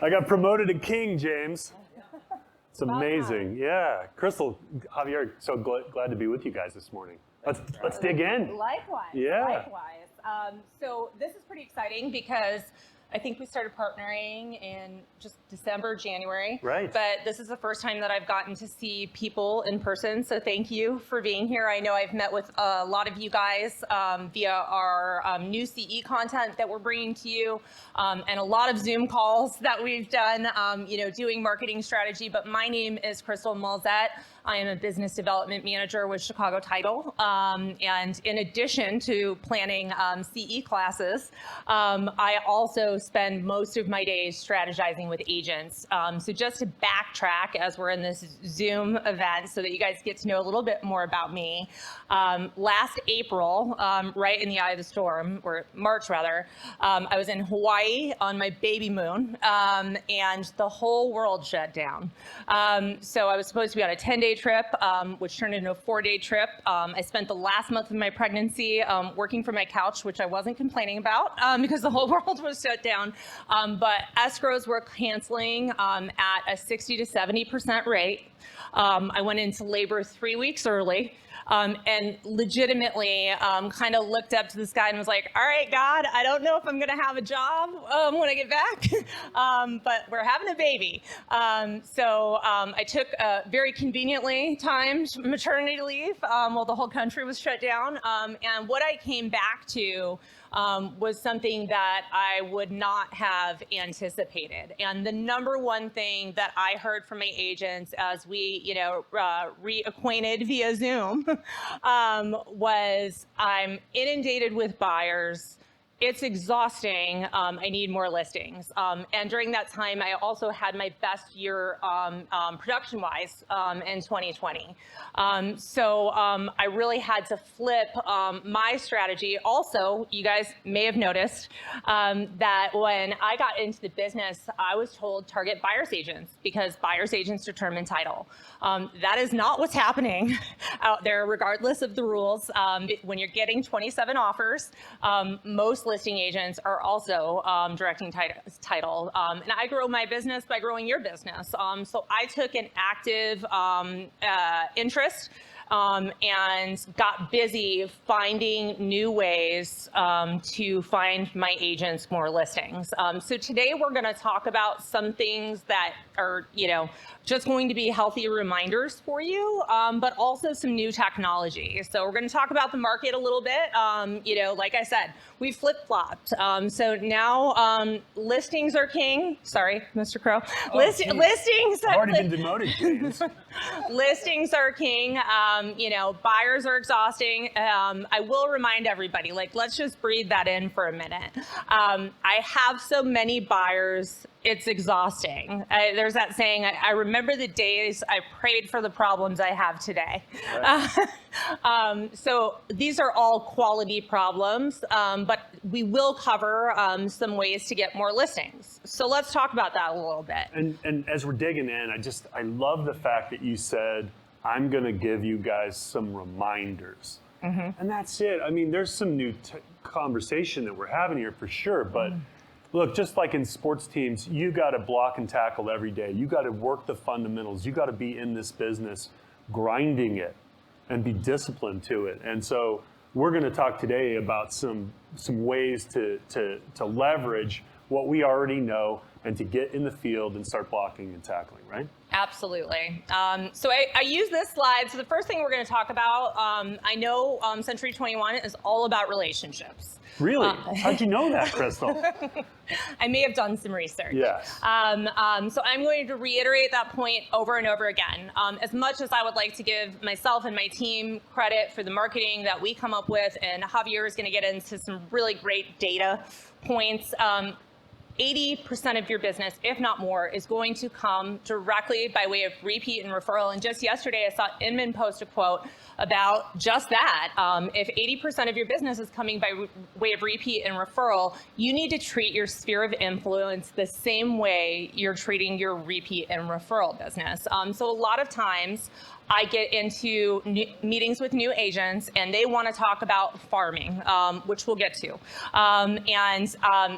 I got promoted to king, James. It's amazing. Yeah. Crystal, Javier, so glad to be with you guys this morning. Let's dig in. Likewise. Yeah. Likewise. So this is pretty exciting because I think we started partnering in just December, January. Right. But this is the first time that I've gotten to see people in person. So thank you for being here. I know I've met with a lot of you guys via our new CE content that we're bringing to you, and a lot of Zoom calls that we've done, doing marketing strategy. But my name is Crystal Malzette. I am a business development manager with Chicago Title. And in addition to planning CE classes, I also spend most of my days strategizing with agents. So just to backtrack as we're in this Zoom event so that you guys get to know a little bit more about me, last April, right in the eye of the storm, or March rather, I was in Hawaii on my baby moon, and the whole world shut down. So I was supposed to be on a 10-day trip, which turned into a 4-day trip. I spent the last month of my pregnancy working from my couch, which I wasn't complaining about because the whole world was shut down. But escrows were canceling at a 60 to 70% rate. I went into labor 3 weeks early. And legitimately kind of looked up to the sky and was like, all right, God, I don't know if I'm going to have a job when I get back, but we're having a baby. So I took a very conveniently timed maternity leave while the whole country was shut down. And what I came back to was something that I would not have anticipated. And the number one thing that I heard from my agents as we, reacquainted via Zoom was, I'm inundated with buyers. It's exhausting. I need more listings. And during that time, I also had my best year production-wise in 2020. So I really had to flip my strategy. Also, you guys may have noticed that when I got into the business, I was told target buyer's agents because buyer's agents determine title. That is not what's happening out there, regardless of the rules. When you're getting 27 offers, most listing agents are also directing title. And I grow my business by growing your business. So I took an active interest and got busy finding new ways to find my agents more listings. So today we're going to talk about some things that are, just going to be healthy reminders for you, but also some new technology. So we're going to talk about the market a little bit. Like I said, we flip-flopped. So now listings are king. Sorry, Mr. Crow. Listings. I've already been demoted, James. Listings are king. Buyers are exhausting. I will remind everybody, let's just breathe that in for a minute. I have so many buyers, it's exhausting. There's that saying, I remember the days I prayed for the problems I have today. Right. So these are all quality problems, but we will cover some ways to get more listings. So let's talk about that a little bit. And as we're digging in, I love the fact that you said, I'm going to give you guys some reminders. Mm-hmm. And that's it. I mean, there's some new conversation that we're having here for sure, but look, just like in sports teams, you got to block and tackle every day. You got to work the fundamentals. You got to be in this business, grinding it, and be disciplined to it. And so we're going to talk today about some ways to leverage what we already know and to get in the field and start blocking and tackling, right? Absolutely. So I use this slide. So the first thing we're going to talk about, I know Century 21 is all about relationships. Really? How'd you know that, Crystal? I may have done some research. Yes. So I'm going to reiterate that point over and over again. As much as I would like to give myself and my team credit for the marketing that we come up with, and Javier is going to get into some really great data points, 80% of your business, if not more, is going to come directly by way of repeat and referral. And just yesterday, I saw Inman post a quote about just that. If 80% of your business is coming by way of repeat and referral, you need to treat your sphere of influence the same way you're treating your repeat and referral business. So a lot of times, I get into meetings with new agents and they want to talk about farming, which we'll get to. And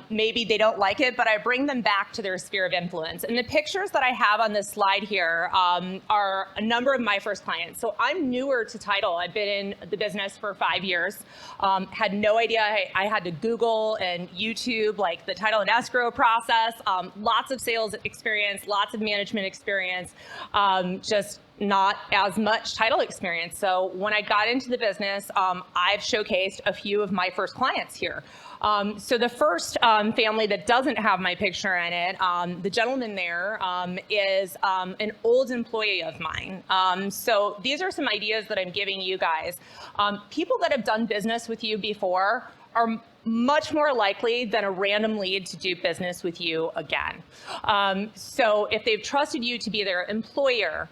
maybe they don't like it market, but I bring them back to their sphere of influence. And the pictures that I have on this slide here are a number of my first clients. So I'm newer to title. I've been in the business for 5 years. Had no idea. I had to Google and YouTube like the title and escrow process. Lots of sales experience, lots of management experience. Just not as much title experience. So when I got into the business, I've showcased a few of my first clients here. So the first family that doesn't have my picture in it, the gentleman there is an old employee of mine. So these are some ideas that I'm giving you guys. People that have done business with you before are much more likely than a random lead to do business with you again. So if they've trusted you to be their employer,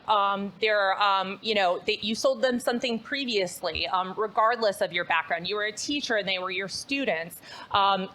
you sold them something previously, regardless of your background. You were a teacher and they were your students.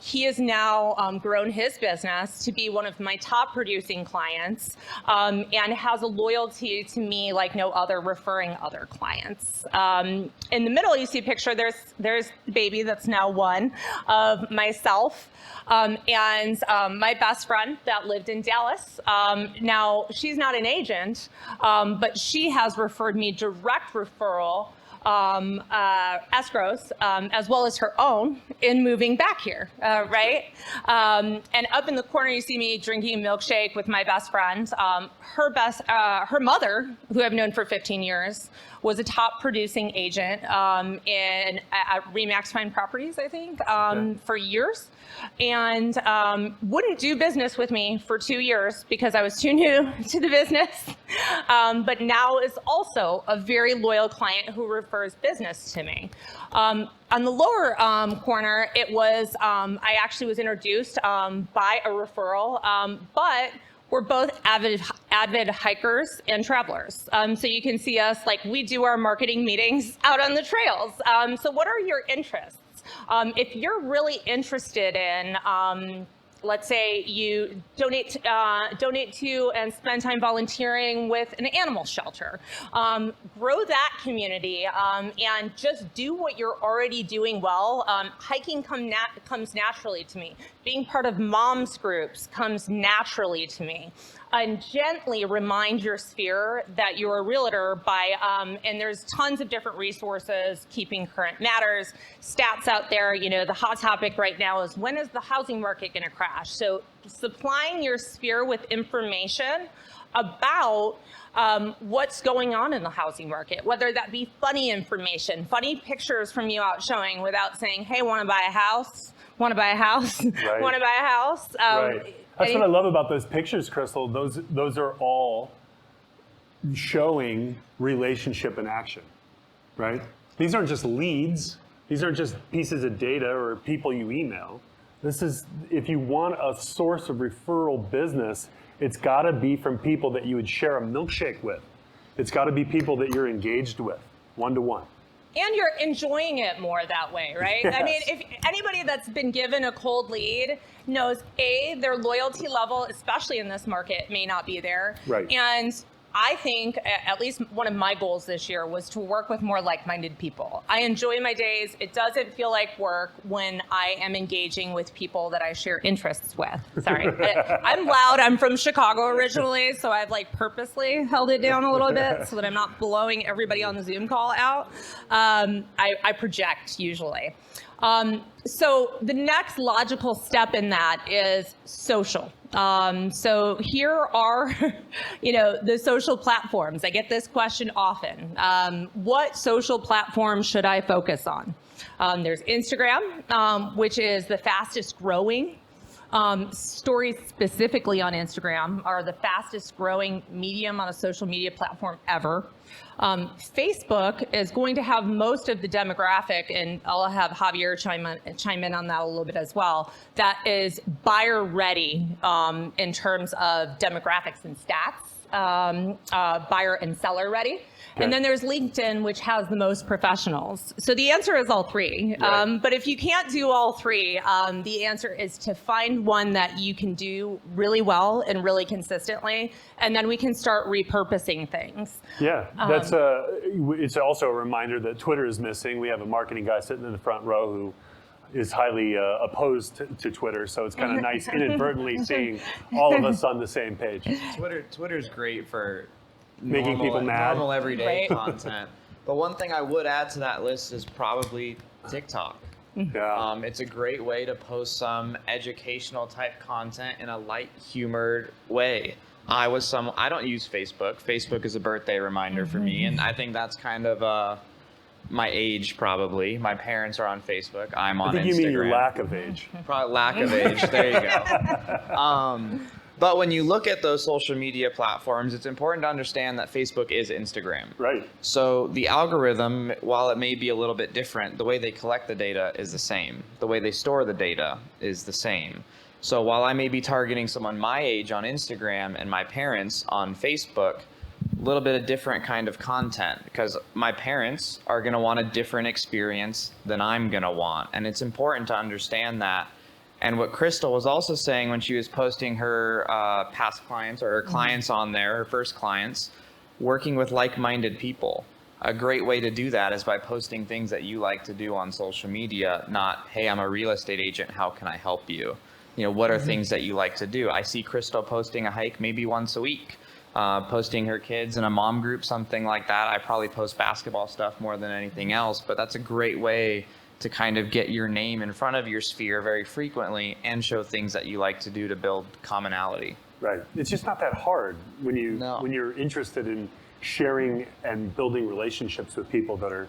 He has now grown his business to be one of my top producing clients, and has a loyalty to me like no other, referring other clients. In the middle, you see a picture. There's the baby that's now one of myself and my best friend that lived in Dallas. Now, she's not an agent, but she has referred me direct referral escrows, as well as her own in moving back here, right? And up in the corner, you see me drinking a milkshake with my best friend. Her mother, who I've known for 15 years, was a top producing agent at Remax Fine Properties, I think, for years. And wouldn't do business with me for 2 years because I was too new to the business. But now is also a very loyal client who refers business to me. On the lower corner, it was, I actually was introduced by a referral, but we're both avid hikers and travelers. So you can see us, like, we do our marketing meetings out on the trails. So what are your interests? If you're really interested in, let's say you donate to and spend time volunteering with an animal shelter, grow that community and just do what you're already doing well. Hiking comes naturally to me. Being part of moms groups comes naturally to me. And gently remind your sphere that you're a realtor by, and there's tons of different resources, Keeping Current Matters, stats out there. You know, the hot topic right now is, when is the housing market going to crash? So supplying your sphere with information about what's going on in the housing market, whether that be funny information, funny pictures from you out showing without saying, hey, want to buy a house? Want to buy a house? Right. Want to buy a house? Right. That's what I love about those pictures, Crystal. Those are all showing relationship in action, right? These aren't just leads. These aren't just pieces of data or people you email. This is, if you want a source of referral business, it's got to be from people that you would share a milkshake with. It's got to be people that you're engaged with, one-to-one. And you're enjoying it more that way, right? Yes. I mean, if anybody that's been given a cold lead knows, A, their loyalty level, especially in this market, may not be there. Right. And I think at least one of my goals this year was to work with more like-minded people. I enjoy my days. It doesn't feel like work when I am engaging with people that I share interests with. Sorry. I'm loud. I'm from Chicago originally, so I've like purposely held it down a little bit so that I'm not blowing everybody on the Zoom call out. I project usually. So the next logical step in that is social. So here are, the social platforms. I get this question often. What social platform should I focus on? There's Instagram, which is the fastest growing. Stories specifically on Instagram are the fastest growing medium on a social media platform ever. Facebook is going to have most of the demographic, and I'll have Javier chime in on that a little bit as well, that is buyer ready in terms of demographics and stats, buyer and seller ready. Okay. And then there's LinkedIn, which has the most professionals. So the answer is all three. Right. But if you can't do all three, the answer is to find one that you can do really well and really consistently, and then we can start repurposing things. Yeah, it's also a reminder that Twitter is missing. We have a marketing guy sitting in the front row who is highly opposed to Twitter, so it's kind of nice inadvertently seeing all of us on the same page. Twitter's great for Making people mad. normal everyday Right. content. But one thing I would add to that list is probably TikTok. Yeah. It's a great way to post some educational type content in a light humored way. I don't use Facebook. Facebook is a birthday reminder for me, and I think that's kind of my age probably. My parents are on Facebook. I'm on I think Instagram. you mean your lack of age. Probably lack of age. There you go. But when you look at those social media platforms, it's important to understand that Facebook is Instagram. Right. So the algorithm, while it may be a little bit different, the way they collect the data is the same. The way they store the data is the same. So while I may be targeting someone my age on Instagram and my parents on Facebook, a little bit of different kind of content, because my parents are going to want a different experience than I'm going to want. And it's important to understand that. And what Crystal was also saying when she was posting her past clients or her clients on there, her first clients, working with like-minded people. A great way to do that is by posting things that you like to do on social media, not, hey, I'm a real estate agent, how can I help you? You know, what are things that you like to do? I see Crystal posting a hike maybe once a week, posting her kids in a mom group, something like that. I probably post basketball stuff more than anything else, but that's a great way to kind of get your name in front of your sphere very frequently and show things that you like to do to build commonality. Right. It's just not that hard when you're interested in sharing and building relationships with people that are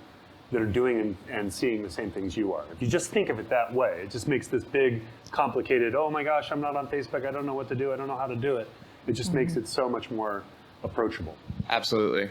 doing and seeing the same things you are. If you just think of it that way, it just makes this big, complicated, oh my gosh, I'm not on Facebook, I don't know what to do, I don't know how to do it. It just makes it so much more approachable. Absolutely.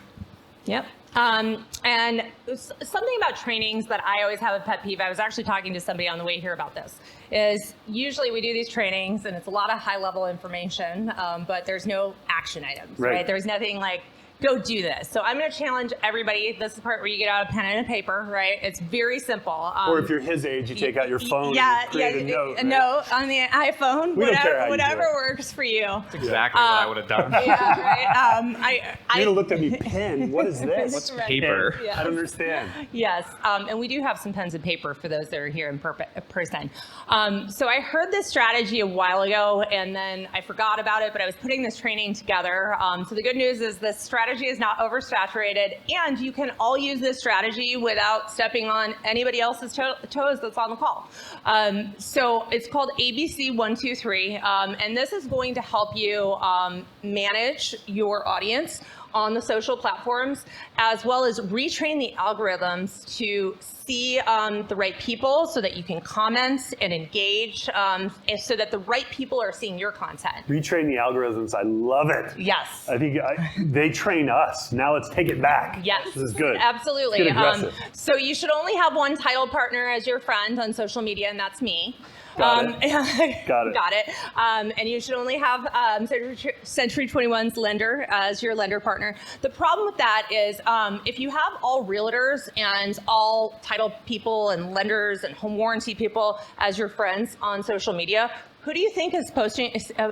Yep. And something about trainings that I always have a pet peeve, I was actually talking to somebody on the way here about this, is usually we do these trainings and it's a lot of high level information, but there's no action items, right? There's nothing like, go do this. So I'm going to challenge everybody. This is the part where you get out a pen and a paper, right? It's very simple. Or if you're his age, you take out your phone and create a note. A note on the iPhone, We don't care how you do whatever it. works for you. That's exactly what I would have done. Yeah, right. You would have looked at me, pen, what is this? What's Right. paper? Yeah. I don't understand. Yes, and we do have some pens and paper for those that are here in person. So I heard this strategy a while ago, and then I forgot about it, but I was putting this training together. So the good news is this strategy is not oversaturated, and you can all use this strategy without stepping on anybody else's toes that's on the call. So it's called ABC 123, and this is going to help you manage your audience on the social platforms, as well as retrain the algorithms to see the right people so that you can comment and engage, and so that the right people are seeing your content. Retrain the algorithms, I love it. Yes. I think they train us. Now let's take it back. Yes. This is good. Absolutely. Let's get aggressive. So you should only have one title partner as your friend on social media, and that's me. Got it. Got it. Got it. And you should only have Century 21's lender as your lender partner. The problem with that is if you have all realtors and all title people and lenders and home warranty people as your friends on social media, who do you think is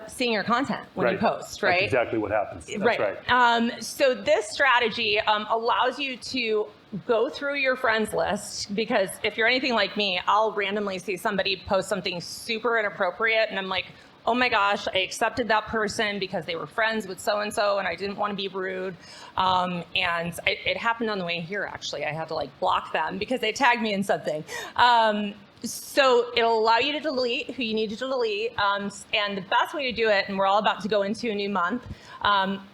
seeing your content when you post, right? That's exactly what happens. That's right. So this strategy allows you to go through your friends list, because if you're anything like me, I'll randomly see somebody post something super inappropriate and I'm like, oh my gosh, I accepted that person because they were friends with so-and-so and I didn't want to be rude. And it happened on the way here, actually. I had to like block them because they tagged me in something. So it'll allow you to delete who you need to delete. And the best way to do it, and we're all about to go into a new month,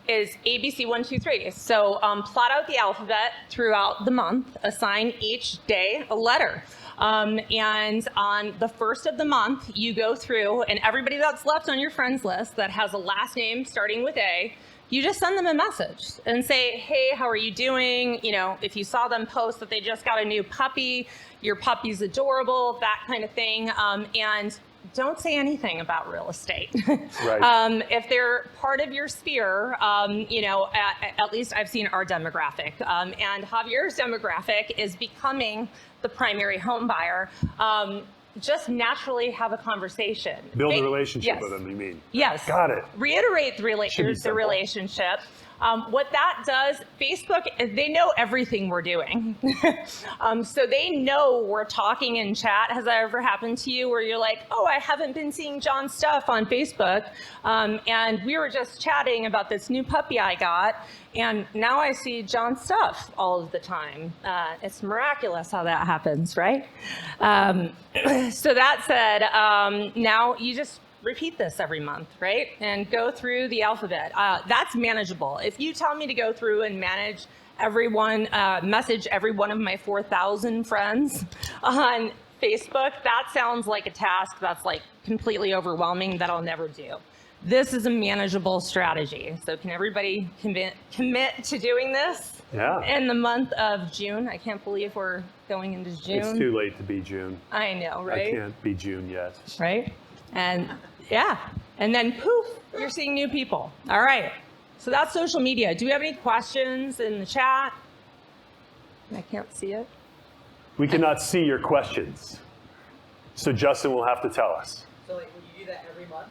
is ABC 123. So plot out the alphabet throughout the month, assign each day a letter. And on the first of the month, you go through, and everybody that's left on your friends list that has a last name starting with A, you just send them a message and say, hey, how are you doing? You know, if you saw them post that they just got a new puppy, your puppy's adorable, that kind of thing. And don't say anything about real estate. Right. If they're part of your sphere, you know, at least I've seen our demographic. And Javier's demographic is becoming the primary home buyer. Just naturally have a conversation. Build a relationship with them, you mean? Yes. Got it. Reiterate the Should be simple. relationship. What that does, Facebook, they know everything we're doing. So they know we're talking in chat. Has that ever happened to you where you're like, oh, I haven't been seeing John's stuff on Facebook, and we were just chatting about this new puppy I got, and now I see John's stuff all of the time. It's miraculous how that happens, right? So that said, now you just repeat this every month, right? And go through the alphabet. That's manageable. If you tell me to go through and manage everyone, message every one of my 4,000 friends on Facebook, that sounds like a task that's like completely overwhelming that I'll never do. This is a manageable strategy. So can everybody commit to doing this in the month of June? I can't believe we're going into June. It's too late to be June. I know, right? I can't be June yet. Right? And yeah, and then poof, you're seeing new people. All right, so that's social media. Do we have any questions in the chat? I can't see it. We cannot see your questions. So Justin will have to tell us. So like, would you do that every month?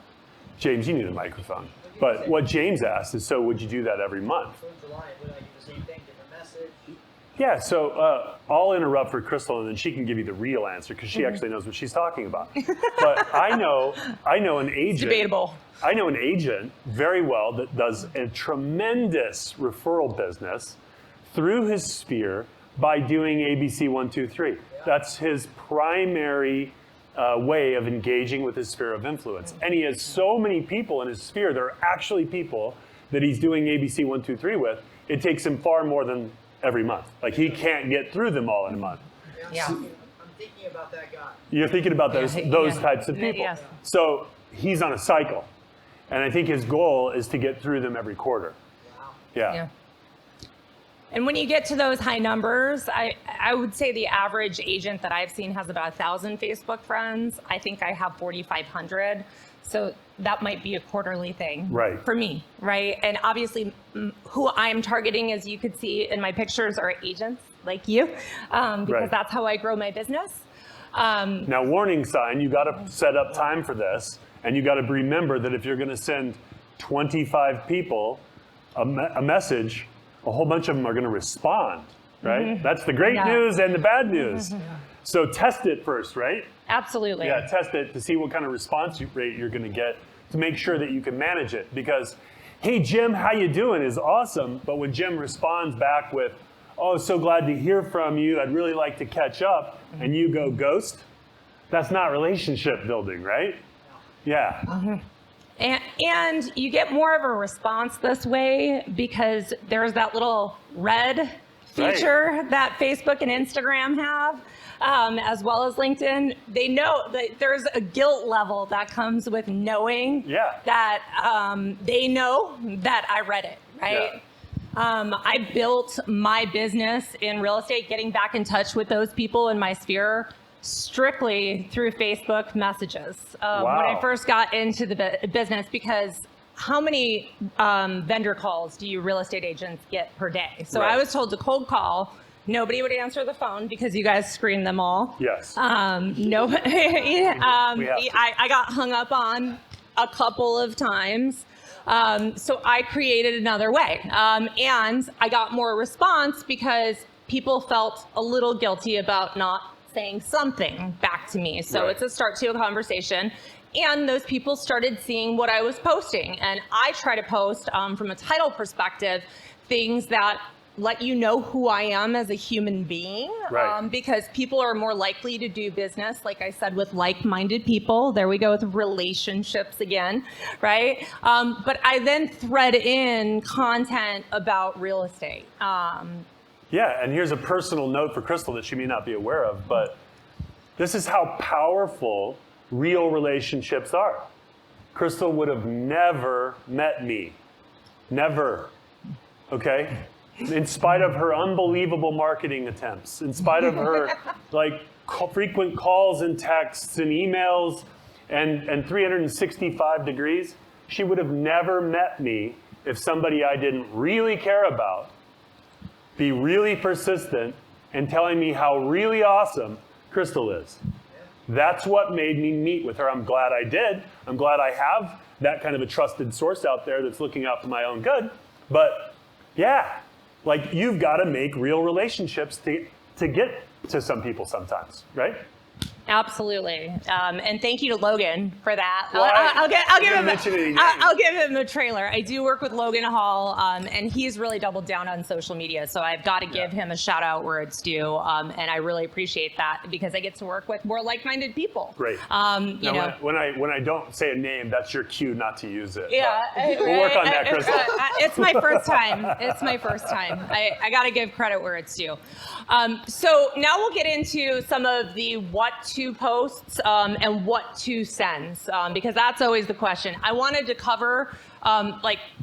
James, you need a microphone. But what James asked is, so would you do that every month? So in July, would I do the same thing, different message? Yeah, so I'll interrupt for Crystal, and then she can give you the real answer, because she actually knows what she's talking about. But I know an agent. Debatable. I know an agent very well that does a tremendous referral business through his sphere by doing ABC 1, 2, 3. That's his primary way of engaging with his sphere of influence. And he has so many people in his sphere, there are actually people that he's doing ABC 1, 2, 3 with, it takes him far more than every month. Like, he can't get through them all in a month. Yeah. I'm thinking about that guy. You're thinking about those types of people. Yes. So he's on a cycle. And I think his goal is to get through them every quarter. Wow. Yeah. And when you get to those high numbers, I would say the average agent that I've seen has about 1,000 Facebook friends. I think I have 4,500. So that might be a quarterly thing for me, right? And obviously, who I'm targeting, as you could see in my pictures, are agents like you, because that's how I grow my business. Now, warning sign, you got to set up time for this, and you got to remember that if you're going to send 25 people a message, a whole bunch of them are going to respond, right? That's the great news and the bad news. So test it first, right? Absolutely. Yeah, test it to see what kind of response rate you're going to get to make sure that you can manage it. Because, hey, Jim, how you doing is awesome. But when Jim responds back with, oh, so glad to hear from you, I'd really like to catch up, and you go ghost, that's not relationship building, right? Yeah. And you get more of a response this way because there's that little red feature that Facebook and Instagram have, as well as LinkedIn. They know that there's a guilt level that comes with knowing that they know that I read it, right? I built my business in real estate, getting back in touch with those people in my sphere strictly through Facebook messages. When I first got into the business, because how many vendor calls do you real estate agents get per day? So I was told to cold call. Nobody would answer the phone because you guys screened them all. Yes. Nobody. I got hung up on a couple of times. So I created another way. And I got more response because people felt a little guilty about not saying something back to me. So it's a start to a conversation. And those people started seeing what I was posting. And I try to post, from a title perspective, things that let you know who I am as a human being, because people are more likely to do business, like I said, with like-minded people. There we go with relationships again, right? But I then thread in content about real estate. Yeah, and here's a personal note for Crystal that she may not be aware of, but this is how powerful real relationships are. Crystal would have never met me. Never. Okay? In spite of her unbelievable marketing attempts, in spite of her frequent calls and texts and emails and 365 degrees, she would have never met me if somebody I didn't really care about, be really persistent, and telling me how really awesome Crystal is. That's what made me meet with her. I'm glad I did. I'm glad I have that kind of a trusted source out there that's looking out for my own good. But Yeah. Like, you've got to make real relationships to get to some people sometimes, right? Absolutely. And thank you to Logan for that. Well, I'll give him a trailer. I do work with Logan Hall, and he's really doubled down on social media. So I've got to give him a shout out where it's due. And I really appreciate that because I get to work with more like-minded people. Great. You know. When I don't say a name, that's your cue not to use it. Yeah, We'll work on that, Crystal. It's my first time. It's my first time. I got to give credit where it's due. So now we'll get into some of the what to posts and what to sends, because that's always the question. I wanted to cover,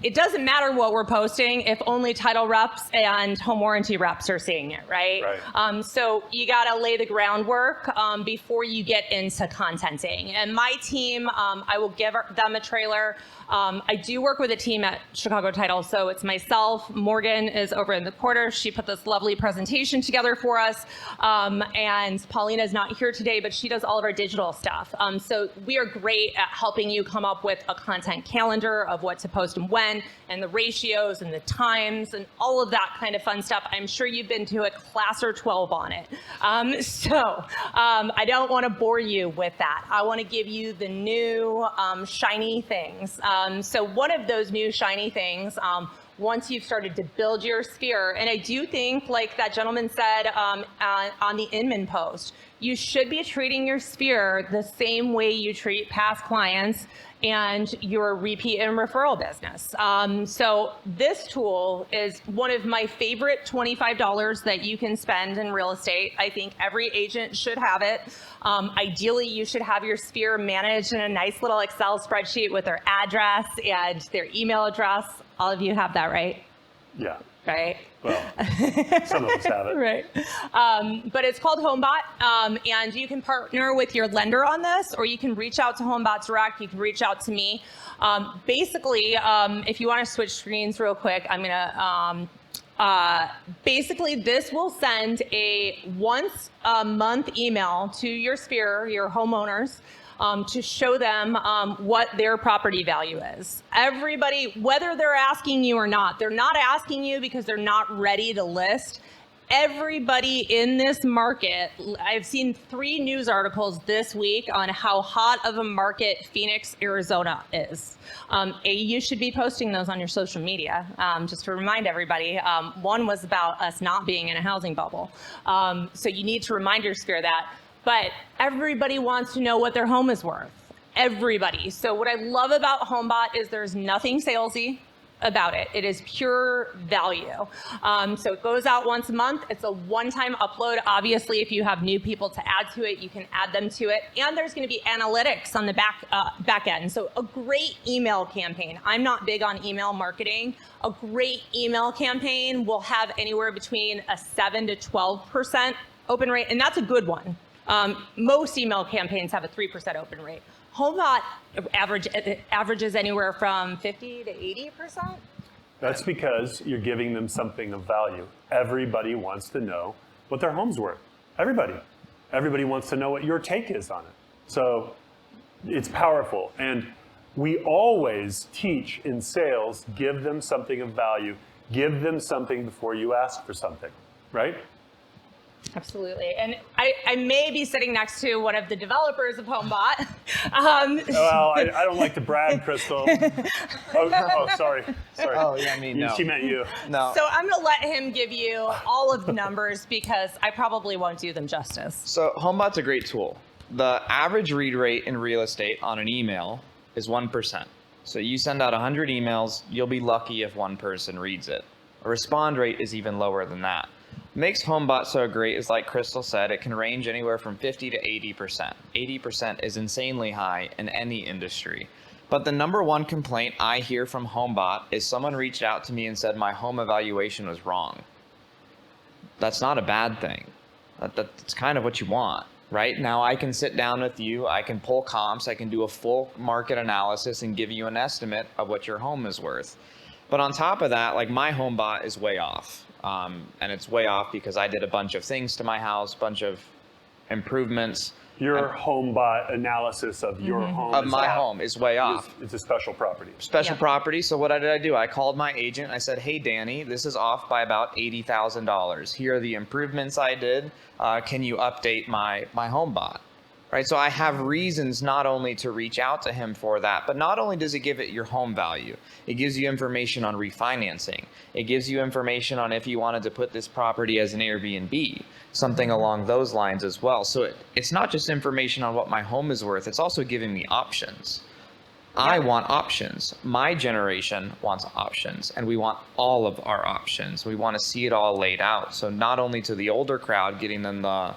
it doesn't matter what we're posting if only title reps and home warranty reps are seeing it, right? So you got to lay the groundwork before you get into contenting. And my team, I will give them a trailer. I do work with a team at Chicago Title, so it's myself. Morgan is over in the corner. She put this lovely presentation together for us. And Paulina's not here today, but she does all of our digital stuff. So we are great at helping you come up with a content calendar of what to post and when, and the ratios and the times and all of that kind of fun stuff. I'm sure you've been to a class or 12 on it. I don't want to bore you with that. I want to give you the new shiny things. So one of those new shiny things, once you've started to build your sphere, and I do think, like that gentleman said on the Inman post, you should be treating your sphere the same way you treat past clients and your repeat and referral business. So this tool is one of my favorite $25 that you can spend in real estate. I think every agent should have it. Ideally, you should have your sphere managed in a nice little Excel spreadsheet with their address and their email address. All of you have that, right? Yeah. Right? Well, some of us have it. Right. But it's called HomeBot, and you can partner with your lender on this, or you can reach out to HomeBot Direct. You can reach out to me. Basically, if you want to switch screens real quick, I'm going to basically, this will send a once a month email to your sphere, your homeowners, to show them what their property value is. Everybody, whether they're asking you or not, they're not asking you because they're not ready to list. Everybody in this market, I've seen 3 news articles this week on how hot of a market Phoenix, Arizona is. You should be posting those on your social media, just to remind everybody. One was about us not being in a housing bubble. So you need to remind your sphere that. But everybody wants to know what their home is worth. Everybody. So what I love about HomeBot is there's nothing salesy about it. It is pure value. So it goes out once a month. It's a one-time upload. Obviously, if you have new people to add to it, you can add them to it. And there's going to be analytics on the back end. So a great email campaign. I'm not big on email marketing. A great email campaign will have anywhere between a 7 to 12% open rate, and that's a good one. Most email campaigns have a 3% open rate. HomeBot averages anywhere from 50 to 80%. That's because you're giving them something of value. Everybody wants to know what their home's worth. Everybody. Everybody wants to know what your take is on it. So it's powerful. And we always teach in sales, give them something of value. Give them something before you ask for something, right? Absolutely. And I may be sitting next to one of the developers of HomeBot. Well, I don't like to brag, Crystal. Sorry. Oh, yeah, I mean, no. She meant you. No. So I'm going to let him give you all of the numbers because I probably won't do them justice. So HomeBot's a great tool. The average read rate in real estate on an email is 1%. So you send out 100 emails, you'll be lucky if one person reads it. A respond rate is even lower than that. What makes HomeBot so great is, like Crystal said, it can range anywhere from 50 to 80%. 80% is insanely high in any industry. But the number one complaint I hear from HomeBot is someone reached out to me and said my home evaluation was wrong. That's not a bad thing. That's kind of what you want, right? Now I can sit down with you, I can pull comps, I can do a full market analysis and give you an estimate of what your home is worth. But on top of that, like, my HomeBot is way off. And it's way off because I did a bunch of things to my house, bunch of improvements. Your home bot analysis of your home Of is my off. home is way off. It's a special property. Special Yeah. property. So what did I do? I called my agent. I said, "Hey, Danny, this is off by about $80,000. Here are the improvements I did. Can you update my home bot?" Right. So I have reasons not only to reach out to him for that, but not only does it give it your home value, it gives you information on refinancing. It gives you information on if you wanted to put this property as an Airbnb, something along those lines as well. So it's not just information on what my home is worth. It's also giving me options. I want options. My generation wants options, and we want all of our options. We want to see it all laid out. So not only to the older crowd, getting them the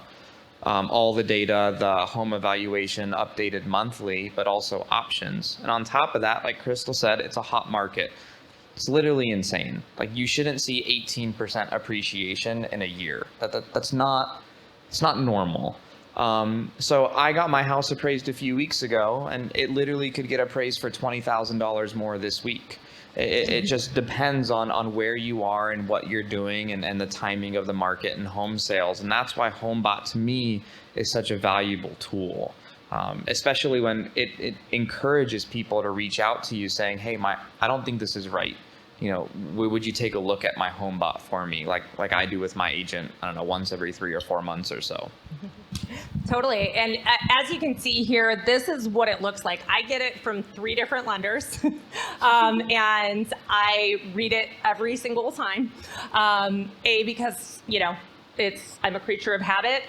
all the data, the home evaluation updated monthly, but also options. And on top of that, like Crystal said, it's a hot market. It's literally insane. Like you shouldn't see 18% appreciation in a year. That's not, it's not normal. So I got my house appraised a few weeks ago, and it literally could get appraised for $20,000 more this week. It just depends on where you are and what you're doing and the timing of the market and home sales. And that's why HomeBot to me is such a valuable tool, especially when it encourages people to reach out to you saying, "Hey, I don't think this is right. You know, would you take a look at my HomeBot for me?" Like I do with my agent, I don't know, once every 3 or 4 months or so. Totally. And as you can see here, this is what it looks like. I get it from 3 different lenders, and I read it every single time. A, because, you know, I'm a creature of habit.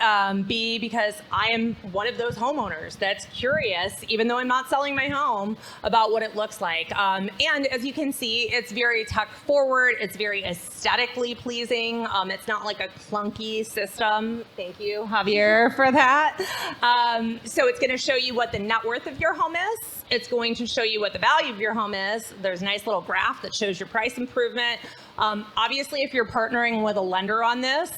B, because I am one of those homeowners that's curious, even though I'm not selling my home, about what it looks like. And as you can see, it's very tech forward. It's very aesthetically pleasing. It's not like a clunky system. Thank you, Javier, for that. So it's going to show you what the net worth of your home is. It's going to show you what the value of your home is. There's a nice little graph that shows your price improvement. Obviously, if you're partnering with a lender on this,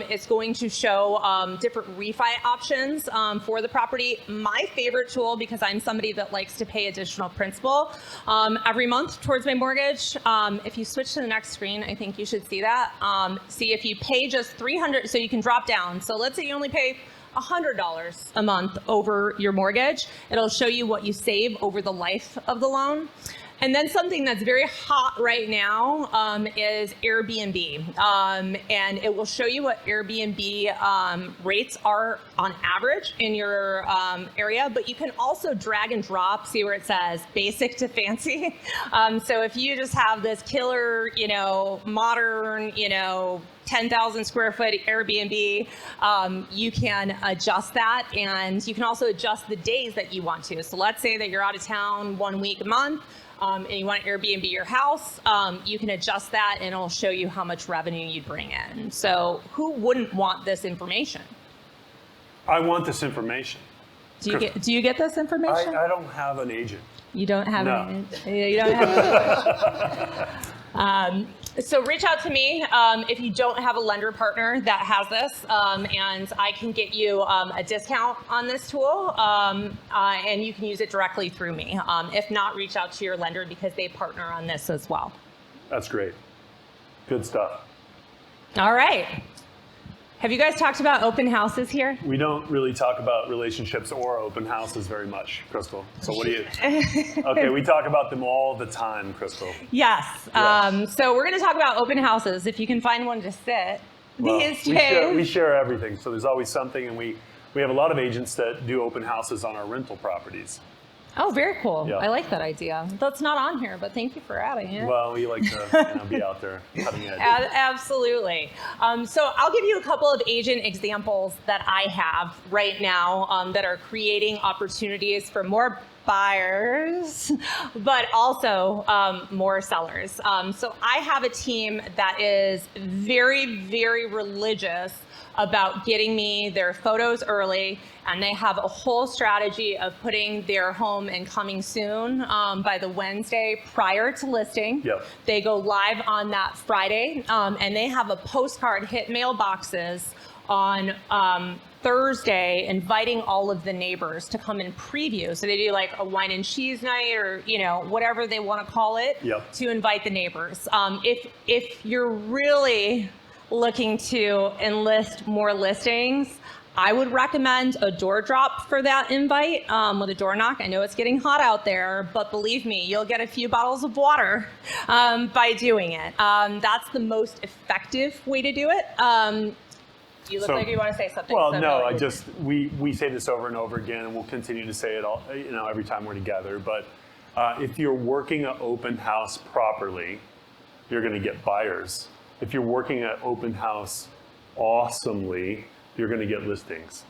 it's going to show different refi options for the property. My favorite tool, because I'm somebody that likes to pay additional principal every month towards my mortgage. If you switch to the next screen, I think you should see that. See if you pay just $300, so you can drop down. So let's say you only pay $100 a month over your mortgage. It'll show you what you save over the life of the loan. And then something that's very hot right now is Airbnb. And it will show you what Airbnb rates are on average in your area, but you can also drag and drop, see where it says basic to fancy. So if you just have this killer, you know, modern, you know, 10,000 square foot Airbnb, you can adjust that, and you can also adjust the days that you want to. So let's say that you're out of town 1 week a month, and you want to Airbnb your house, you can adjust that and it'll show you how much revenue you'd bring in. So who wouldn't want this information? I want this information. Do you get this information? I don't have an agent. You don't have No. You don't have so reach out to me if you don't have a lender partner that has this, and I can get you a discount on this tool, and you can use it directly through me. If not, reach out to your lender because they partner on this as well. That's great. Good stuff. All right. Have you guys talked about open houses here? We don't really talk about relationships or open houses very much, Crystal. So what do you? Okay, we talk about them all the time, Crystal. Yes. Yes. So we're going to talk about open houses. If you can find one to sit Well, these we days. share everything, so there's always something, and we have a lot of agents that do open houses on our rental properties. Oh, very cool. Yeah. I like that idea. That's not on here, but thank you for adding it. Well, we like to be out there cutting edge. Absolutely. So I'll give you a couple of agent examples that I have right now that are creating opportunities for more buyers, but also more sellers. So I have a team that is very, very religious about getting me their photos early, and they have a whole strategy of putting their home in coming soon by the Wednesday prior to listing. Yep. They go live on that Friday, and they have a postcard hit mailboxes on Thursday, inviting all of the neighbors to come and preview. So they do like a wine and cheese night, or whatever they want to call it, Yep. to invite the neighbors. If you're really looking to enlist more listings, I would recommend a door drop for that invite with a door knock. I know it's getting hot out there, but believe me, you'll get a few bottles of water by doing it. That's the most effective way to do it. You look So- like you want to say something. Well, so no, go I ahead. just, we say this over and over again, and we'll continue to say it all, every time we're together. But if you're working an open house properly, you're going to get buyers. If you're working an open house awesomely, you're going to get listings.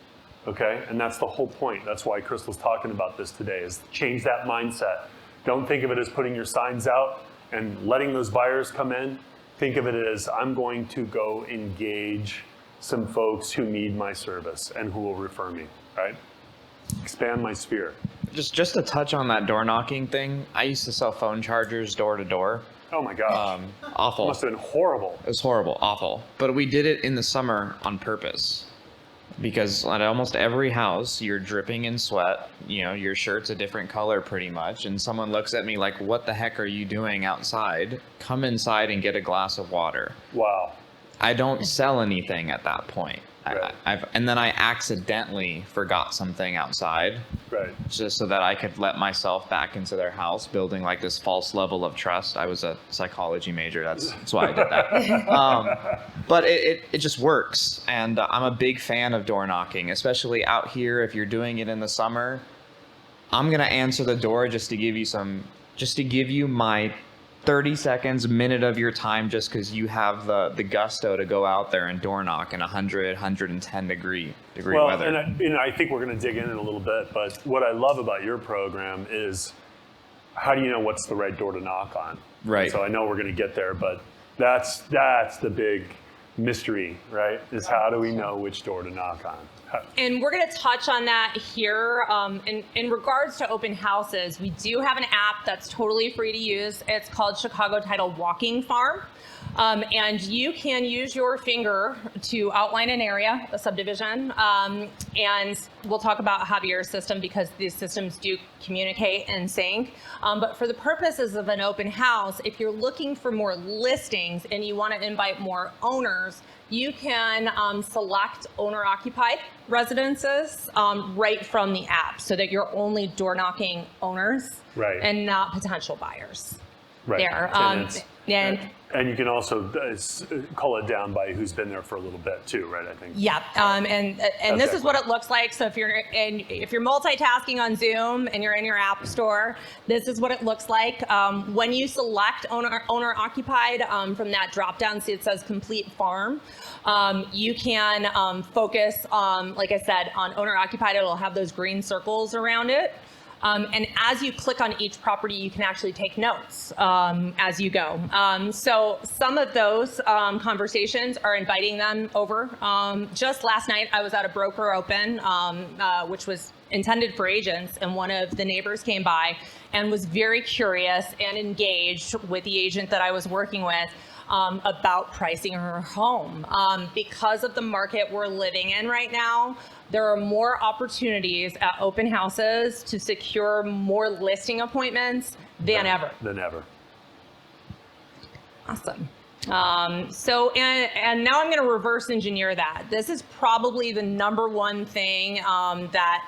Okay? And that's the whole point. That's why Crystal's talking about this today, is change that mindset. Don't think of it as putting your signs out and letting those buyers come in. Think of it as, I'm going to go engage some folks who need my service and who will refer me, right? Expand my sphere. Just to touch on that door knocking thing, I used to sell phone chargers door to door. Oh my gosh. Awful. Must have been horrible. It was horrible, awful. But we did it in the summer on purpose. Because at almost every house, you're dripping in sweat. Your shirt's a different color pretty much. And someone looks at me like, what the heck are you doing outside? Come inside and get a glass of water. Wow. I don't sell anything at that point. Right. And then I accidentally forgot something outside. Right. Just so that I could let myself back into their house, building like this false level of trust. I was a psychology major. That's why I did that. But it just works. And I'm a big fan of door knocking, especially out here. If you're doing it in the summer, I'm going to answer the door just to give you my 30 seconds, minute of your time, just because you have the gusto to go out there and door knock in 100, 110 degree weather. And I think we're going to dig in a little bit, but what I love about your program is, how do you know what's the right door to knock on? Right. So I know we're going to get there, but that's the big mystery, right? Is how do we know which door to knock on? And we're going to touch on that here. In regards to open houses, we do have an app that's totally free to use. It's called Chicago Title Walking Farm. And you can use your finger to outline an area, a subdivision. And we'll talk about Javier's system because these systems do communicate and sync. But for the purposes of an open house, if you're looking for more listings and you want to invite more owners, you can select owner-occupied residences right from the app, so that you're only door knocking owners, Right. and not potential buyers. Right. There. Tenants. And you can also call it down by who's been there for a little bit too, right? I think. Yeah, and this Okay. is what it looks like. So if you're multitasking on Zoom and you're in your app store, this is what it looks like. When you select owner occupied from that drop down, see it says complete farm. You can focus on, like I said, on owner occupied. It'll have those green circles around it. And as you click on each property, you can actually take notes as you go. So some of those conversations are inviting them over. Just last night, I was at a broker open, which was intended for agents, and one of the neighbors came by and was very curious and engaged with the agent that I was working with about pricing her home. Because of the market we're living in right now, there are more opportunities at open houses to secure more listing appointments than ever. Than ever. Awesome. And now I'm going to reverse engineer that. This is probably the number one thing that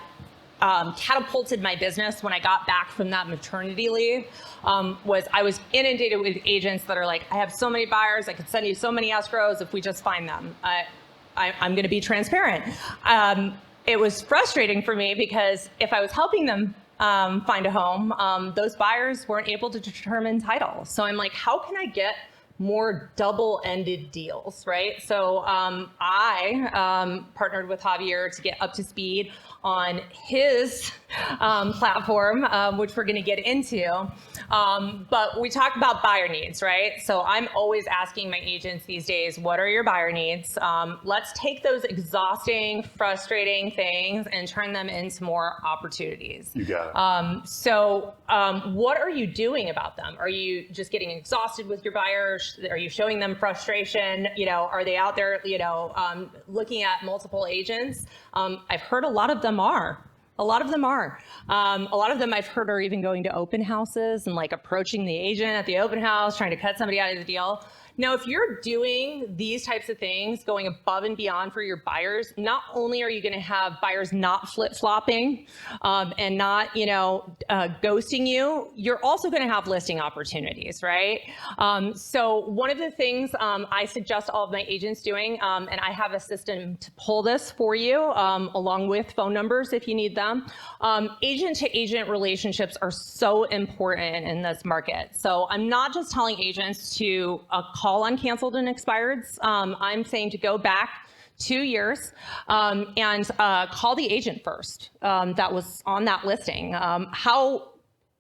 catapulted my business when I got back from that maternity leave. Was I was inundated with agents that are like, I have so many buyers, I could send you so many escrows if we just find them. I'm going to be transparent. It was frustrating for me because if I was helping them find a home, those buyers weren't able to determine title. So I'm like, how can I get more double-ended deals, right? So I partnered with Javier to get up to speed on his platform, which we're going to get into. But we talked about buyer needs, right? So I'm always asking my agents these days, what are your buyer needs? Let's take those exhausting, frustrating things and turn them into more opportunities. You got it. So what are you doing about them? Are you just getting exhausted with your buyers? Are you showing them frustration? Are they out there, looking at multiple agents? I've heard a lot of them are. A lot of them are. A lot of them I've heard are even going to open houses and like approaching the agent at the open house, trying to cut somebody out of the deal. Now, if you're doing these types of things, going above and beyond for your buyers, not only are you going to have buyers not flip-flopping and not, ghosting you, you're also going to have listing opportunities, right? So one of the things I suggest all of my agents doing, and I have a system to pull this for you, along with phone numbers if you need them. Agent-to-agent relationships are so important in this market. So I'm not just telling agents to call on canceled and expireds. I'm saying to go back 2 years and call the agent first that was on that listing. How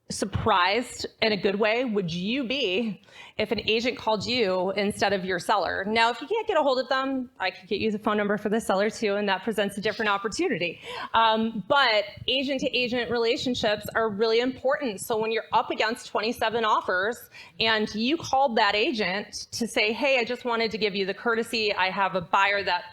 surprised in a good way would you be if an agent called you instead of your seller? Now, if you can't get a hold of them, I could get you the phone number for the seller too, and that presents a different opportunity. But agent to agent relationships are really important. So when you're up against 27 offers and you called that agent to say, hey, I just wanted to give you the courtesy. I have a buyer that,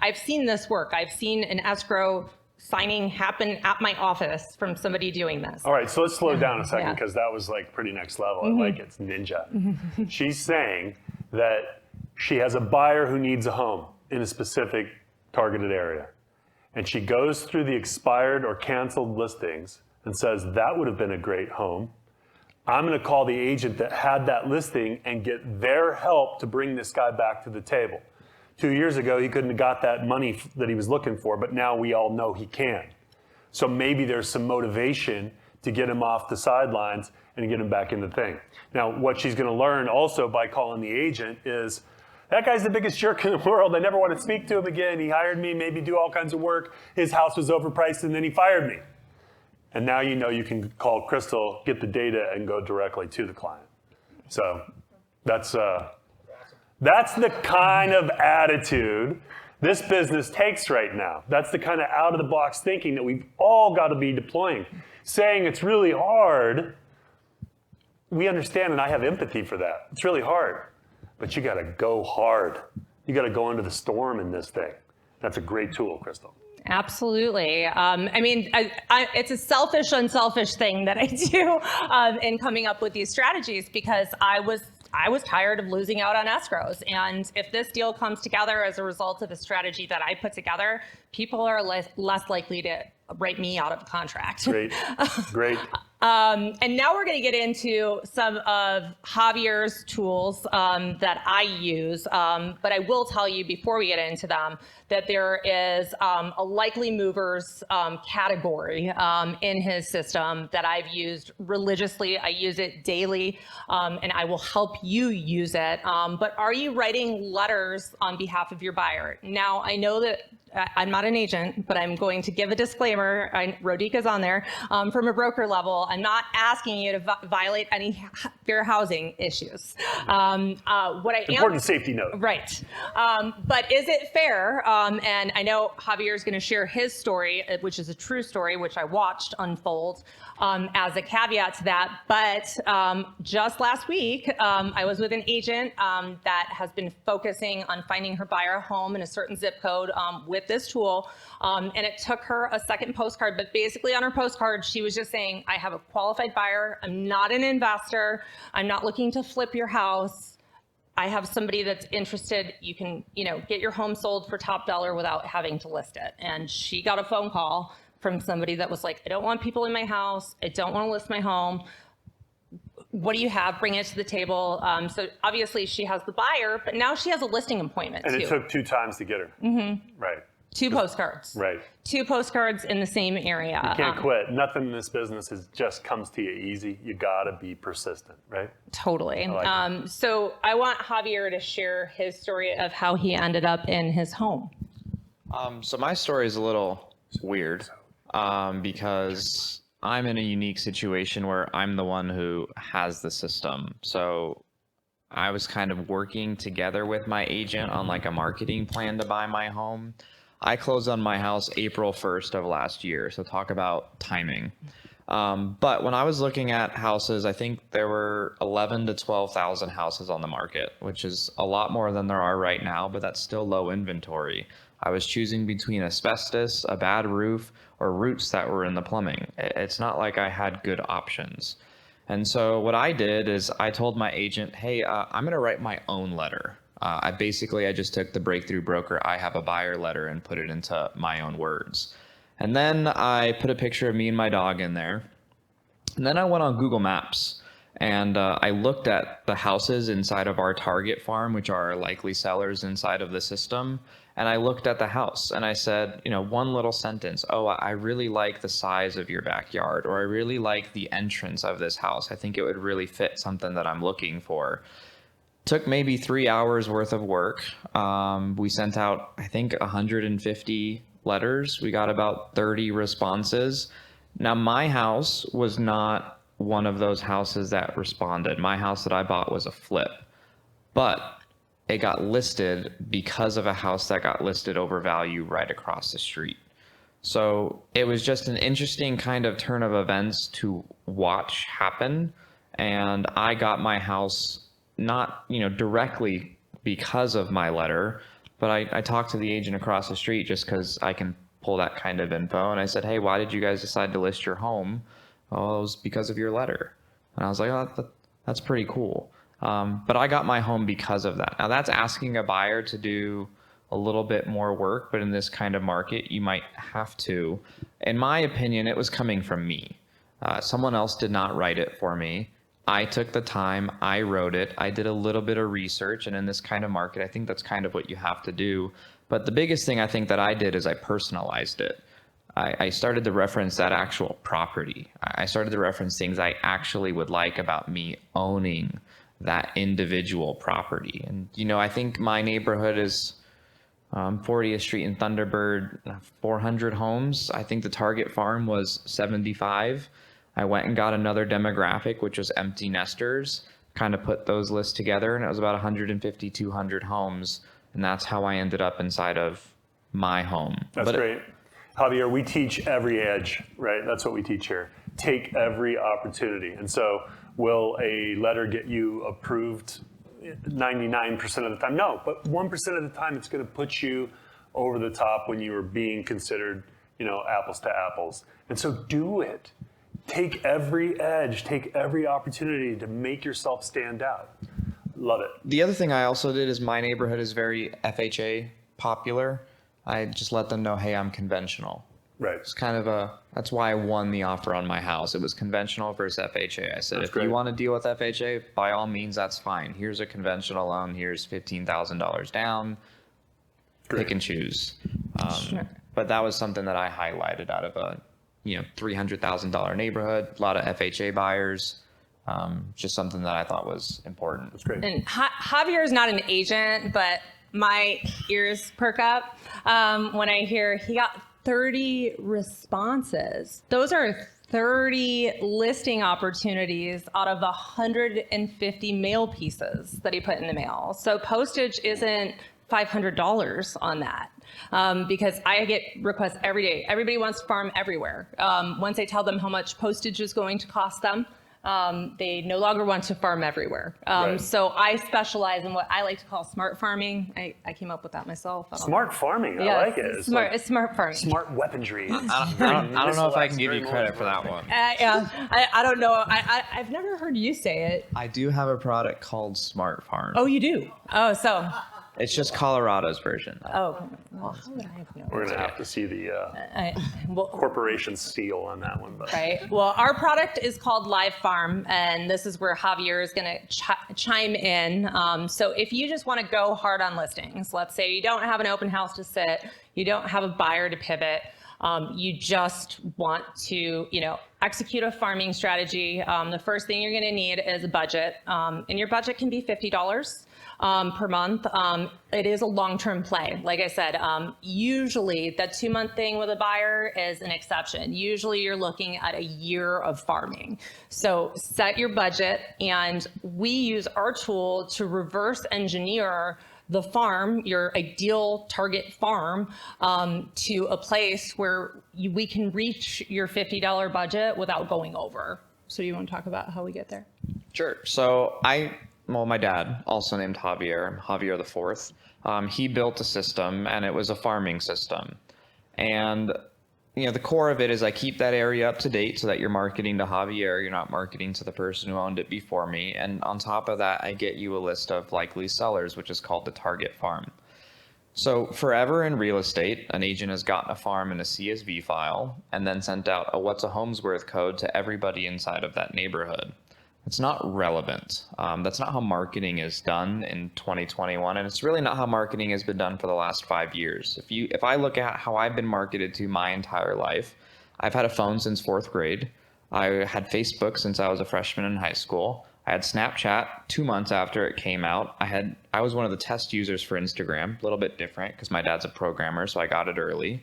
I've seen this work. I've seen an escrow signing happen at my office from somebody doing this. All right, so let's slow down a second Yeah. because that was like pretty next level. I like it. It's ninja. She's saying that she has a buyer who needs a home in a specific targeted area. And she goes through the expired or canceled listings and says, that would have been a great home. I'm going to call the agent that had that listing and get their help to bring this guy back to the table. 2 years ago, he couldn't have got that money that he was looking for, but now we all know he can. So maybe there's some motivation to get him off the sidelines and get him back in the thing. Now, what she's going to learn also by calling the agent is, that guy's the biggest jerk in the world. I never want to speak to him again. He hired me, made me do all kinds of work. His house was overpriced, and then he fired me. And now you can call Crystal, get the data, and go directly to the client. So that's the kind of attitude this business takes right now. That's the kind of out-of-the-box thinking that we've all got to be deploying. Saying it's really hard, we understand, and I have empathy for that. It's really hard, but you got to go hard. You got to go into the storm in this thing. That's a great tool, Crystal. Absolutely. It's a selfish, unselfish thing that I do in coming up with these strategies because I was tired of losing out on escrows. And if this deal comes together as a result of a strategy that I put together, people are less likely to write me out of a contract. Great. And now we're going to get into some of Javier's tools that I use. But I will tell you before we get into them that there is a likely movers category in his system that I've used religiously. I use it daily, and I will help you use it. But are you writing letters on behalf of your buyer? Now, I know that I'm not an agent, but I'm going to give a disclaimer. Rodika's on there. From a broker level, I'm not asking you to violate any fair housing issues. Important safety note. Right. But is it fair? And I know Javier is going to share his story, which is a true story, which I watched unfold as a caveat to that. But just last week, I was with an agent that has been focusing on finding her buyer a home in a certain zip code with this tool. And it took her a second postcard, but basically on her postcard, she was just saying, I have a qualified buyer. I'm not an investor. I'm not looking to flip your house. I have somebody that's interested. You can, get your home sold for top dollar without having to list it. And she got a phone call from somebody that was like, I don't want people in my house. I don't want to list my home. What do you have? Bring it to the table. So obviously she has the buyer, but now she has a listing appointment And too. it took 2 times to get her. Mm-hmm. Right. 2 postcards. Right. 2 postcards in the same area. You can't quit. Nothing in this business just comes to you easy. You gotta be persistent, right? Totally. Like so I want Javier to share his story of how he ended up in his home. So my story is a little weird because I'm in a unique situation where I'm the one who has the system. So I was kind of working together with my agent on like a marketing plan to buy my home. I closed on my house April 1st of last year. So talk about timing. But when I was looking at houses, I think there were 11 to 12,000 houses on the market, which is a lot more than there are right now, but that's still low inventory. I was choosing between asbestos, a bad roof, or roots that were in the plumbing. It's not like I had good options. And so what I did is I told my agent, hey, I'm going to write my own letter. I just took the Breakthrough Broker I Have a Buyer letter and put it into my own words. And then I put a picture of me and my dog in there. And then I went on Google Maps and I looked at the houses inside of our target farm, which are our likely sellers inside of the system. And I looked at the house and I said, one little sentence, oh, I really like the size of your backyard, or I really like the entrance of this house. I think it would really fit something that I'm looking for. Took maybe 3 hours worth of work. We sent out, I think, 150 letters. We got about 30 responses. Now, my house was not one of those houses that responded. My house that I bought was a flip, but it got listed because of a house that got listed over value right across the street. So it was just an interesting kind of turn of events to watch happen. And I got my house not, directly because of my letter, but I talked to the agent across the street just because I can pull that kind of info. And I said, hey, why did you guys decide to list your home? Oh, it was because of your letter. And I was like, oh, that's pretty cool. But I got my home because of that. Now that's asking a buyer to do a little bit more work, but in this kind of market, you might have to. In my opinion, it was coming from me. Someone else did not write it for me. I took the time, I wrote it, I did a little bit of research, and in this kind of market, I think that's kind of what you have to do. But the biggest thing I think that I did is I personalized it. I started to reference that actual property. I started to reference things I actually would like about me owning that individual property. And, I think my neighborhood is 40th Street in Thunderbird, 400 homes. I think the target farm was 75. I went and got another demographic, which was empty nesters, kind of put those lists together, and it was about 150, 200 homes. And that's how I ended up inside of my home. That's great. Javier, we teach every edge, right? That's what we teach here. Take every opportunity. And so will a letter get you approved 99% of the time? No, but 1% of the time it's going to put you over the top when you are being considered, apples to apples. And so do it. Take every edge, take every opportunity to make yourself stand out. Love it. The other thing I also did is my neighborhood is very FHA popular. I just let them know, hey, I'm conventional. Right. It's kind of that's why I won the offer on my house. It was conventional versus FHA. I said, if you want to deal with FHA, by all means, that's fine. Here's a conventional loan. Here's $15,000 down. Pick and choose. Sure. But that was something that I highlighted out of a, $300,000 neighborhood, a lot of FHA buyers. Just something that I thought was important. That's great. And Javier is not an agent, but my ears perk up when I hear he got 30 responses. Those are 30 listing opportunities out of 150 mail pieces that he put in the mail. So postage isn't $500 on that, because I get requests every day. Everybody wants to farm everywhere. Once I tell them how much postage is going to cost them, they no longer want to farm everywhere. Right. So I specialize in what I like to call smart farming. I came up with that myself. Smart farming, I like it. It's smart farming. Smart weaponry. I don't know if I can give you credit for that one. Yeah, I don't know. I've never heard you say it. I do have a product called Smart Farm. Oh, you do? Oh, so. It's just Colorado's version. Oh, well, how would I have known? We're going to have to see the corporation seal on that one. But. Right. Well, our product is called Live Farm, and this is where Javier is going to chime in. So if you just want to go hard on listings, let's say you don't have an open house to sit, you don't have a buyer to pivot, you just want to, execute a farming strategy. The first thing you're going to need is a budget, and your budget can be $50 per month. It is a long-term play. Like I said, usually that 2-month thing with a buyer is an exception. Usually you're looking at a year of farming. So set your budget, and we use our tool to reverse engineer the farm, your ideal target farm, to a place where we can reach your $50 budget without going over. So you want to talk about how we get there? Sure. So my dad, also named Javier the Fourth, he built a system, and it was a farming system. And the core of it is I keep that area up to date so that you're marketing to Javier, you're not marketing to the person who owned it before me. And on top of that, I get you a list of likely sellers, which is called the target farm. So forever in real estate, an agent has gotten a farm in a CSV file and then sent out a what's a home's worth code to everybody inside of that neighborhood. It's not relevant. That's not how marketing is done in 2021, and it's really not how marketing has been done for the last 5 years. If I look at how I've been marketed to my entire life, I've had a phone since 4th grade. I had Facebook since I was a freshman in high school. I had Snapchat 2 months after it came out. I was one of the test users for Instagram, a little bit different because my dad's a programmer, so I got it early.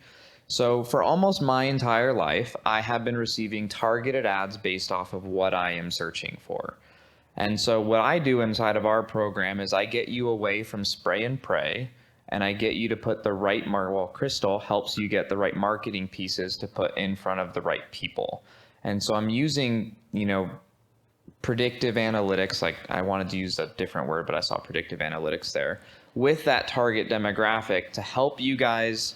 So for almost my entire life, I have been receiving targeted ads based off of what I am searching for. And so what I do inside of our program is I get you away from spray and pray, and I get you to put the right, Crystal helps you get the right marketing pieces to put in front of the right people. And so I'm using, predictive analytics, like I wanted to use a different word, but I saw predictive analytics there, with that target demographic to help you guys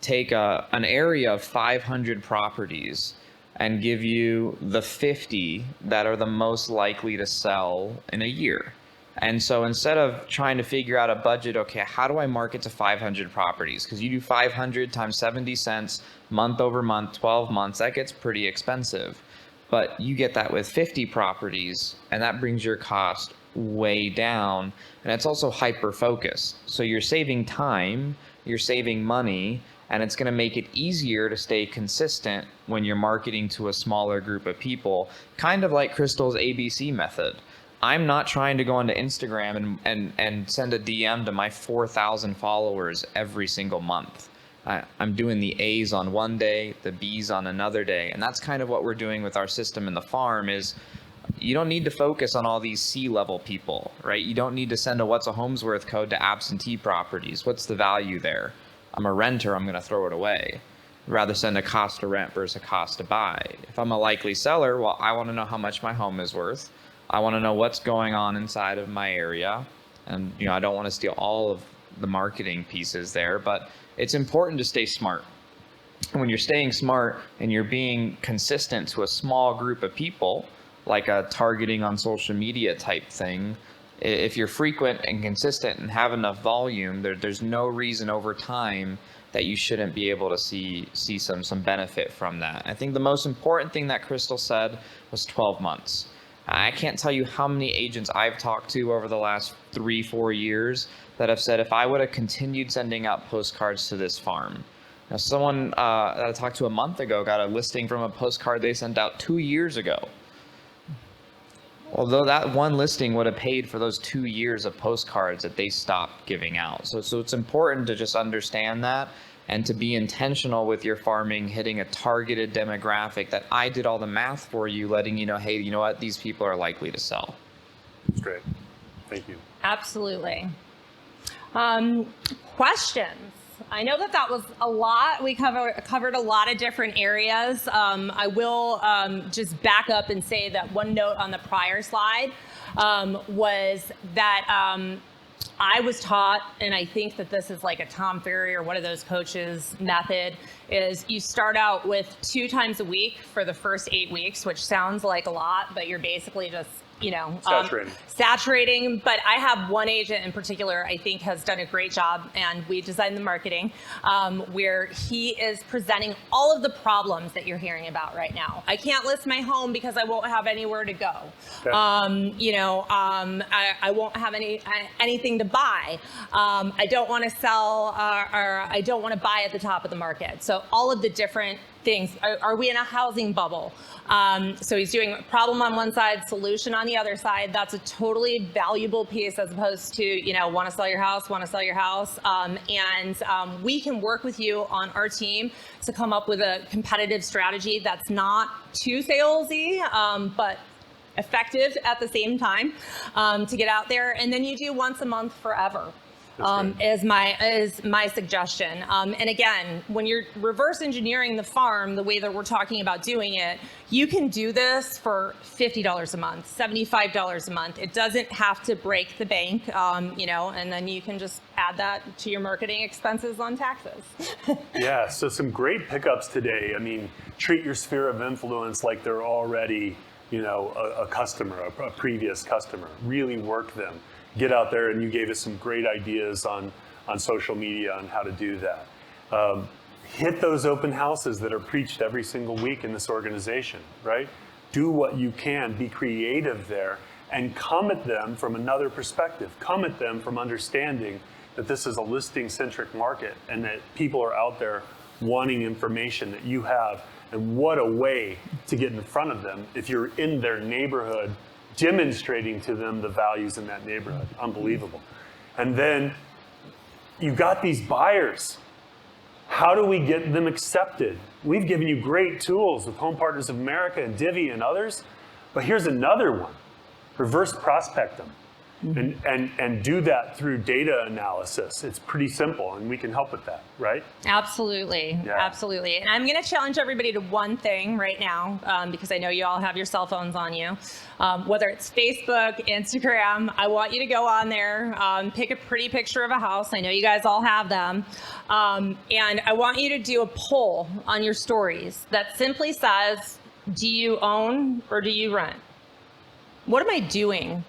take an area of 500 properties and give you the 50 that are the most likely to sell in a year. And so instead of trying to figure out a budget, okay, how do I market to 500 properties? Because you do 500 times 70 cents month over month, 12 months, that gets pretty expensive. But you get that with 50 properties, and that brings your cost way down. And it's also hyper focused. So you're saving time, you're saving money, and it's going to make it easier to stay consistent when you're marketing to a smaller group of people, kind of like Crystal's ABC method. I'm not trying to go onto Instagram and send a DM to my 4,000 followers every single month. I'm doing the A's on one day, the B's on another day. And that's kind of what we're doing with our system in the farm is you don't need to focus on all these C-level people, right? You don't need to send a what's a home's worth code to absentee properties. What's the value there? I'm a renter, I'm going to throw it away. I'd rather send a cost to rent versus a cost to buy. If I'm a likely seller, well, I want to know how much my home is worth. I want to know what's going on inside of my area. And, I don't want to steal all of the marketing pieces there, but it's important to stay smart. When you're staying smart and you're being consistent to a small group of people, like a targeting on social media type thing, if you're frequent and consistent and have enough volume, there's no reason over time that you shouldn't be able to see some benefit from that. I think the most important thing that Crystal said was 12 months. I can't tell you how many agents I've talked to over the last 3-4 years that have said, if I would have continued sending out postcards to this farm. Now, someone that I talked to a month ago got a listing from a postcard they sent out 2 years ago. Although that one listing would have paid for those 2 years of postcards that they stopped giving out. So it's important to just understand that and to be intentional with your farming, hitting a targeted demographic that I did all the math for you, letting you know, hey, you know what, these people are likely to sell. That's great. Thank you. Absolutely. Questions? I know that was a lot. We covered a lot of different areas. I will just back up and say that one note on the prior slide was that I was taught, and I think that this is like a Tom Ferry or one of those coaches method, is you start out with 2 times a week for the first 8 weeks, which sounds like a lot, but you're basically just saturating. But I have one agent in particular I think has done a great job, and we designed the marketing where he is presenting all of the problems that you're hearing about right now. I can't list my home because I won't have anywhere to go. Okay. I won't have anything to buy. I don't want to sell or I don't want to buy at the top of the market. So all of the different things. Are we in a housing bubble? So he's doing problem on one side, solution on the other side. That's a totally valuable piece as opposed to, want to sell your house. We can work with you on our team to come up with a competitive strategy that's not too salesy, but effective at the same time to get out there. And then you do once a month forever. That's great. is my suggestion. And again, when you're reverse engineering the farm the way that we're talking about doing it, you can do this for $50 a month, $75 a month. It doesn't have to break the bank, and then you can just add that to your marketing expenses on taxes. Yeah, so some great pickups today. I mean, treat your sphere of influence like they're already, a customer, a previous customer. Really work them. Get out there, and you gave us some great ideas on social media on how to do that. Hit those open houses that are preached every single week in this organization, right? Do what you can, be creative there, and come at them from another perspective. Come at them from understanding that this is a listing-centric market and that people are out there wanting information that you have. And what a way to get in front of them if you're in their neighborhood, demonstrating to them the values in that neighborhood. Unbelievable. And then you got these buyers. How do we get them accepted? We've given you great tools with Home Partners of America and Divvy and others, but here's another one. Reverse prospect them. And do that through data analysis. It's pretty simple, and we can help with that, right? Absolutely, Yeah. absolutely. And I'm going to challenge everybody to one thing right now, because I know you all have your cell phones on you. Whether it's Facebook, Instagram, I want you to go on there, pick a pretty picture of a house. I know you guys all have them. And I want you to do a poll on your stories that simply says, do you own or do you rent? What am I doing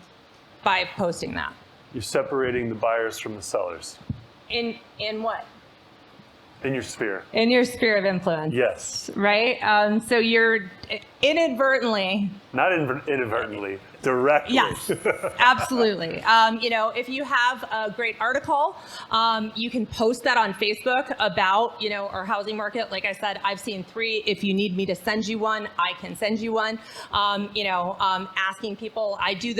by posting that? You're separating the buyers from the sellers In what? in your sphere. In your sphere of influence. Yes. Right? So you're inadvertently. Not inadvertently, directly. Yes, absolutely. If you have a great article, you can post that on Facebook about, our housing market. Like I said, I've seen 3. If you need me to send you one, I can send you one. Asking people, I do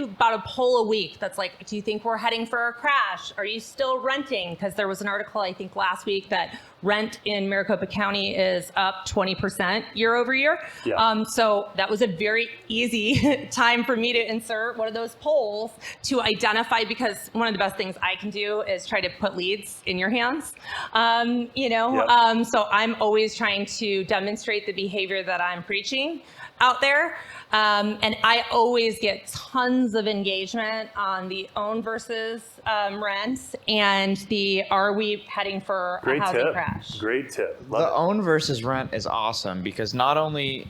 about a poll a week that's like, do you think we're heading for a crash? Are you still renting? Because there was an article, I think last week, that rent in Maricopa County is up 20% year over year. Yeah. So that was a very easy time for me to insert one of those polls to identify, because one of the best things I can do is try to put leads in your hands. Yep. So I'm always trying to demonstrate the behavior that I'm preaching out there. And I always get tons of engagement on the own versus rent and the are we heading for a Great housing tip. crash. Great tip. The Love own versus rent is awesome because not only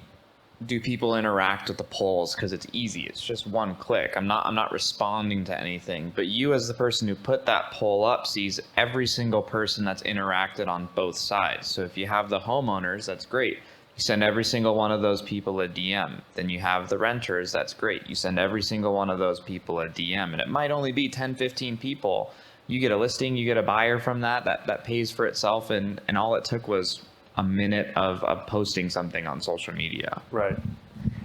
do people interact with the polls because it's easy, it's just one click. I'm not responding to anything, but you as the person who put that poll up sees every single person that's interacted on both sides. So if you have the homeowners, that's great. You send every single one of those people a DM. Then you have the renters, that's great. You send every single one of those people a DM, and it might only be 10, 15 people. You get a listing, you get a buyer from that pays for itself, and all it took was a minute of posting something on social media. Right.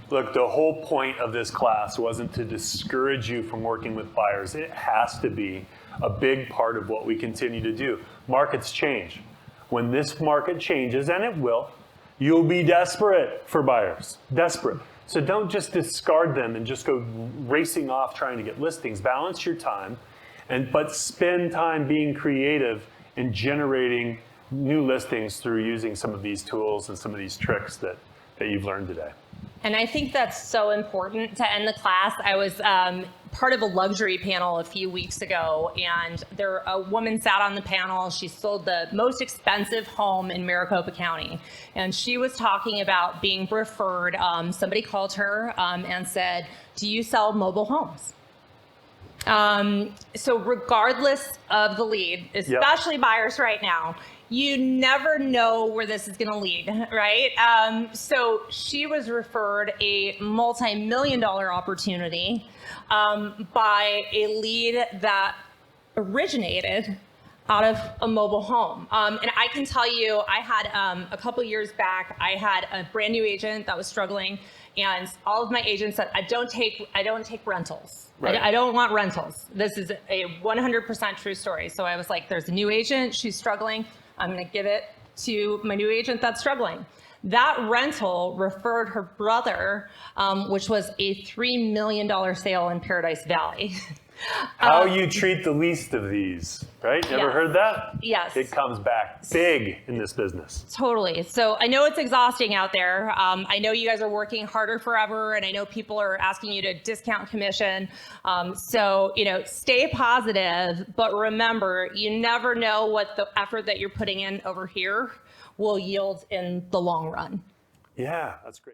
Look, the whole point of this class wasn't to discourage you from working with buyers. It has to be a big part of what we continue to do. Markets change. When this market changes, and it will, you'll be desperate for buyers. Desperate. So don't just discard them and just go racing off trying to get listings. Balance your time, but spend time being creative and generating new listings through using some of these tools and some of these tricks that you've learned today. And I think that's so important to end the class. I was part of a luxury panel a few weeks ago, and a woman sat on the panel. She sold the most expensive home in Maricopa County, and she was talking about being referred. Somebody called her and said, "Do you sell mobile homes?" So regardless of the lead, especially buyers right now, you never know where this is going to lead, right? So she was referred a multi-million-dollar opportunity by a lead that originated out of a mobtle home. And I can tell you, I had a couple years back, I had a brand new agent that was struggling, and all of my agents said, I don't take rentals. Right. I don't want rentals. This is a 100% true story. So I was like, there's a new agent, she's struggling. I'm going to give it to my new agent that's struggling. That rental referred her brother, which was a $3 million sale in Paradise Valley. How you treat the least of these, right? You ever Yes. heard that? Yes. It comes back big in this business. Totally. So I know it's exhausting out there. I know you guys are working harder forever, and I know people are asking you to discount commission. So, stay positive, but remember, you never know what the effort that you're putting in over here will yield in the long run. Yeah, that's great.